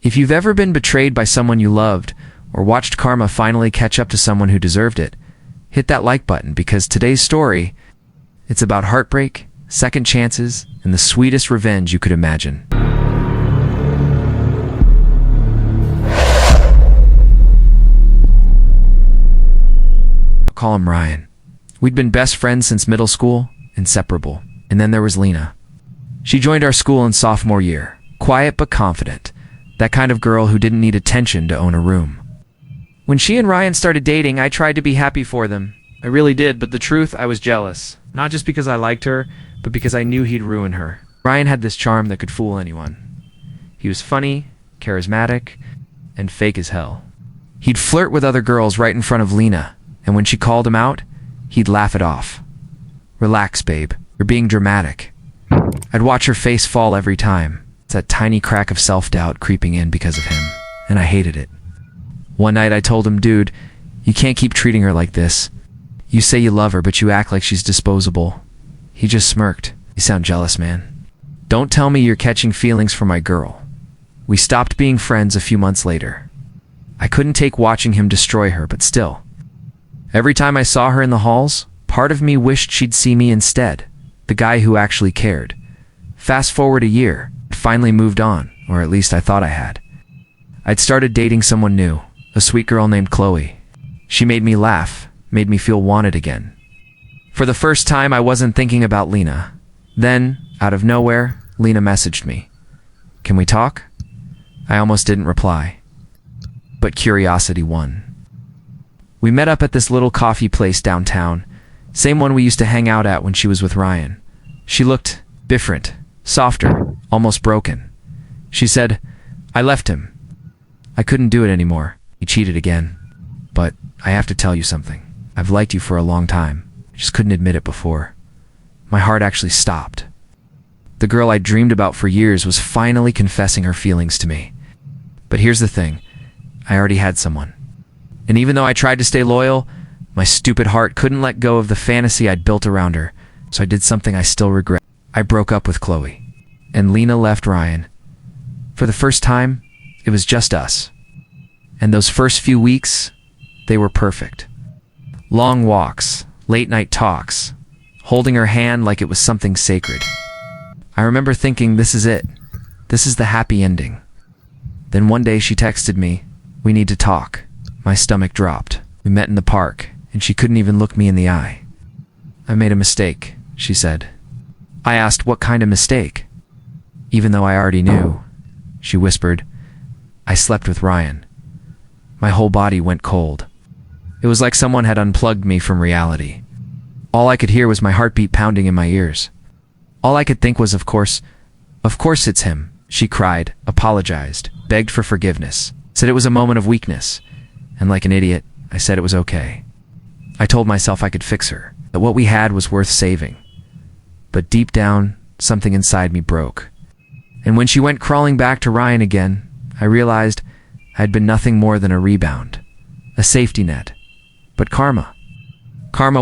If you've ever been betrayed by someone you loved, or watched karma finally catch up to someone who deserved it, hit that like button, because today's story, it's about heartbreak, second chances, and the sweetest revenge you could imagine. I'll call him Ryan. We'd been best friends since middle school, inseparable. And then there was Lena. She joined our school in sophomore year, quiet but confident, that kind of girl who didn't need attention to own a room. When she and Ryan started dating, I tried to be happy for them. I really did, but the truth, I was jealous. Not just because I liked her, but because I knew he'd ruin her. Ryan had this charm that could fool anyone. He was funny, charismatic, and fake as hell. He'd flirt with other girls right in front of Lena, and when she called him out, he'd laugh it off. "Relax, babe. You're being dramatic." I'd watch her face fall every time. It's that tiny crack of self-doubt creeping in because of him, and I hated it. One night I told him, "Dude, you can't keep treating her like this. You say you love her, but you act like she's disposable." He just smirked. "You sound jealous, man. Don't tell me you're catching feelings for my girl." We stopped being friends a few months later. I couldn't take watching him destroy her, but still. Every time I saw her in the halls, part of me wished she'd see me instead, the guy who actually cared. Fast forward a year, I finally moved on, or at least I thought I had. I'd started dating someone new, a sweet girl named Chloe. She made me laugh, made me feel wanted again. For the first time, I wasn't thinking about Lena. Then, out of nowhere, Lena messaged me. "Can we talk?" I almost didn't reply. But curiosity won. We met up at this little coffee place downtown, same one we used to hang out at when she was with Ryan. She looked different, softer, almost broken. She said, "I left him. I couldn't do it anymore. He cheated again. But I have to tell you something. I've liked you for a long time. I just couldn't admit it before." My heart actually stopped. The girl I dreamed about for years was finally confessing her feelings to me. But here's the thing. I already had someone. And even though I tried to stay loyal, my stupid heart couldn't let go of the fantasy I'd built around her, so I did something I still regret. I broke up with Chloe, and Lena left Ryan. For the first time, it was just us. And those first few weeks, they were perfect. Long walks, late-night talks, holding her hand like it was something sacred. I remember thinking, this is it. This is the happy ending. Then one day she texted me, "We need to talk." My stomach dropped. We met in the park, and she couldn't even look me in the eye. "I made a mistake," she said. I asked, "What kind of mistake?" Even though I already knew, she whispered, "I slept with Ryan." My whole body went cold. It was like someone had unplugged me from reality. All I could hear was my heartbeat pounding in my ears. All I could think was, of course it's him. She cried, apologized, begged for forgiveness, said it was a moment of weakness. And like an idiot, I said it was okay. I told myself I could fix her, that what we had was worth saving. But deep down, something inside me broke. And when she went crawling back to Ryan again, I realized I had been nothing more than a rebound, a safety net. But karma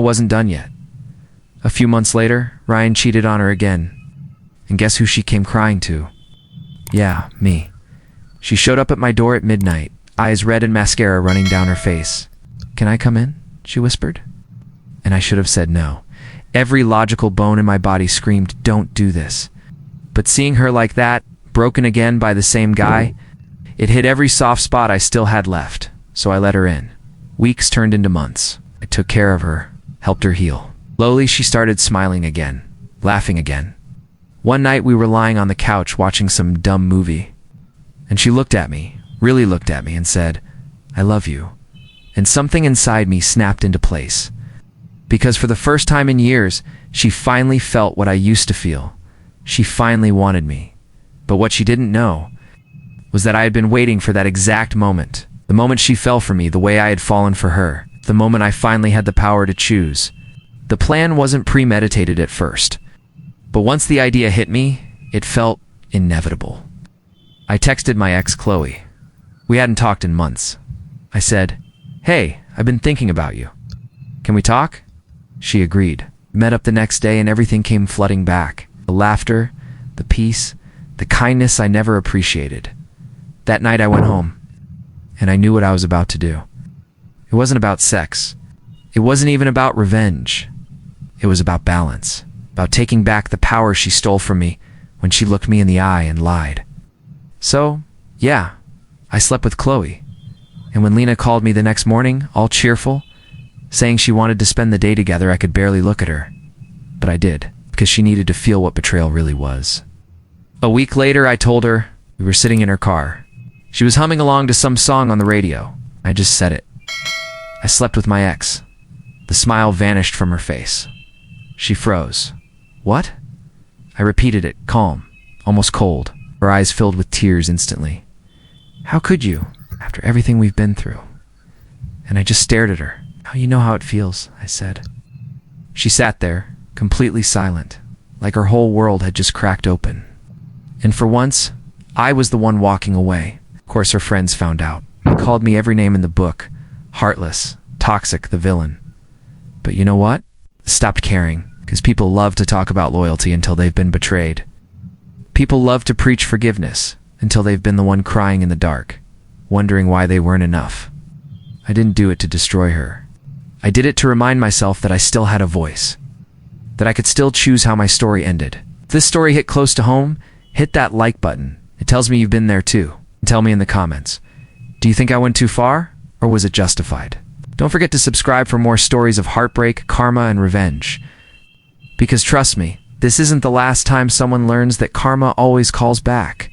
wasn't done yet. A few months later, Ryan cheated on her again. And guess who she came crying to? Yeah, me. She showed up at my door at midnight, eyes red and mascara running down her face. "Can I come in?" she whispered. And I should have said no. Every logical bone in my body screamed, "Don't do this." But seeing her like that, broken again by the same guy, it hit every soft spot I still had left. So I let her in. Weeks turned into months. I took care of her, helped her heal. Slowly she started smiling again, laughing again. One night we were lying on the couch watching some dumb movie. And she looked at me, really looked at me, and said, "I love you." And something inside me snapped into place. Because for the first time in years, she finally felt what I used to feel. She finally wanted me. But what she didn't know was that I had been waiting for that exact moment. The moment she fell for me the way I had fallen for her. The moment I finally had the power to choose. The plan wasn't premeditated at first. But once the idea hit me, it felt inevitable. I texted my ex Chloe. We hadn't talked in months. I said, "Hey, I've been thinking about you. Can we talk?" She agreed. We met up the next day and everything came flooding back. The laughter, the peace, the kindness I never appreciated. That night I went home, and I knew what I was about to do. It wasn't about sex. It wasn't even about revenge. It was about balance, about taking back the power she stole from me when she looked me in the eye and lied. So, yeah, I slept with Chloe. And when Lena called me the next morning, all cheerful, saying she wanted to spend the day together, I could barely look at her. But I did, because she needed to feel what betrayal really was. A week later, I told her. We were sitting in her car. She was humming along to some song on the radio. I just said it. I slept with my ex. The smile vanished from her face. She froze. What? I repeated it, calm, almost cold. Her eyes filled with tears instantly. How could you, after everything we've been through? And I just stared at her. Now you know how it feels, I said. She sat there, completely silent, like her whole world had just cracked open. And for once, I was the one walking away. Of course, her friends found out. They called me every name in the book. Heartless, toxic, the villain. But you know what? I stopped caring, because people love to talk about loyalty until they've been betrayed. People love to preach forgiveness until they've been the one crying in the dark, wondering why they weren't enough. I didn't do it to destroy her. I did it to remind myself that I still had a voice, that I could still choose how my story ended. If this story hit close to home, hit that like button. It tells me you've been there too. And tell me in the comments, do you think I went too far, or was it justified? Don't forget to subscribe for more stories of heartbreak, karma, and revenge. Because trust me, this isn't the last time someone learns that karma always calls back.